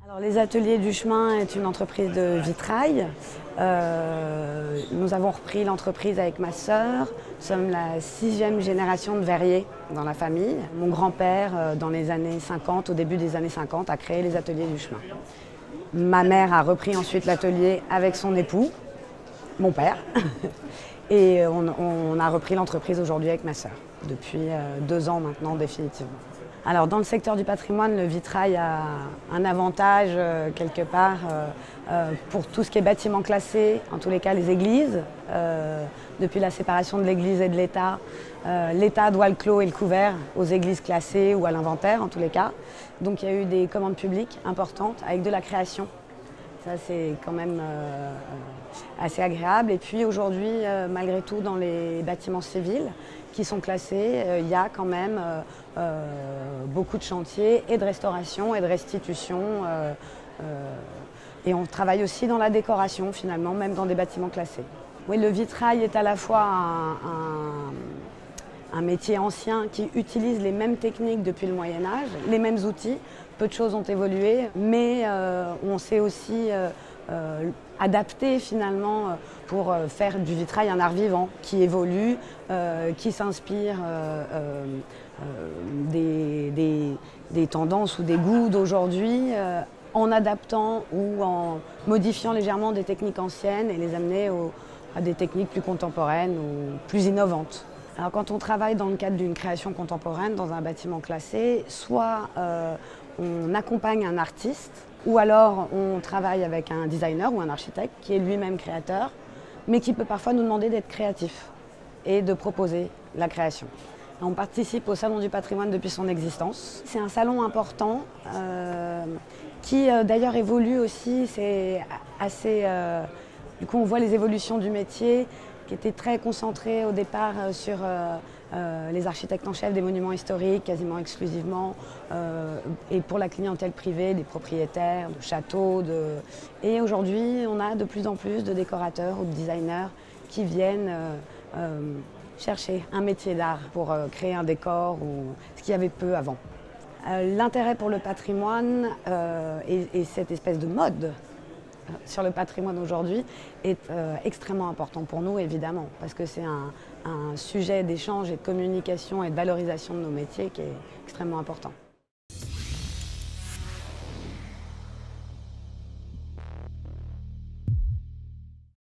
Alors, les Ateliers du Chemin est une entreprise de vitrail. Nous avons repris l'entreprise avec ma sœur. Nous sommes la 6e génération de verriers dans la famille. Mon grand-père, dans les années 50, au début des années 50, a créé les Ateliers du Chemin. Ma mère a repris ensuite l'atelier avec son époux, mon père. Et on a repris l'entreprise aujourd'hui avec ma sœur, depuis 2 ans maintenant définitivement. Alors dans le secteur du patrimoine, le vitrail a un avantage quelque part pour tout ce qui est bâtiments classés, en tous les cas les églises. Depuis la séparation de l'église et de l'État, l'État doit le clos et le couvert aux églises classées ou à l'inventaire en tous les cas. Donc il y a eu des commandes publiques importantes avec de la création. Ça c'est quand même assez agréable. Et puis aujourd'hui, malgré tout, dans les bâtiments civils qui sont classés, il y a quand même beaucoup de chantiers et de restauration et de restitution. Et on travaille aussi dans la décoration finalement, même dans des bâtiments classés. Oui, le vitrail est à la fois un métier ancien qui utilise les mêmes techniques depuis le Moyen-Âge, les mêmes outils. Peu de choses ont évolué, mais on s'est aussi adapté finalement pour faire du vitrail un art vivant qui évolue, qui s'inspire des tendances ou des goûts d'aujourd'hui, en adaptant ou en modifiant légèrement des techniques anciennes et les amener à des techniques plus contemporaines ou plus innovantes. Alors quand on travaille dans le cadre d'une création contemporaine dans un bâtiment classé, soit on accompagne un artiste, ou alors on travaille avec un designer ou un architecte qui est lui-même créateur, mais qui peut parfois nous demander d'être créatif et de proposer la création. On participe au Salon du patrimoine depuis son existence. C'est un salon important qui d'ailleurs évolue aussi, c'est assez... du coup on voit les évolutions du métier qui était très concentré au départ sur les architectes en chef des monuments historiques, quasiment exclusivement, et pour la clientèle privée, des propriétaires de châteaux. Et aujourd'hui, on a de plus en plus de décorateurs ou de designers qui viennent chercher un métier d'art pour créer un décor, ou ce qu'il y avait peu avant. L'intérêt pour le patrimoine et cette espèce de mode sur le patrimoine aujourd'hui est extrêmement important pour nous, évidemment, parce que c'est un sujet d'échange et de communication et de valorisation de nos métiers qui est extrêmement important.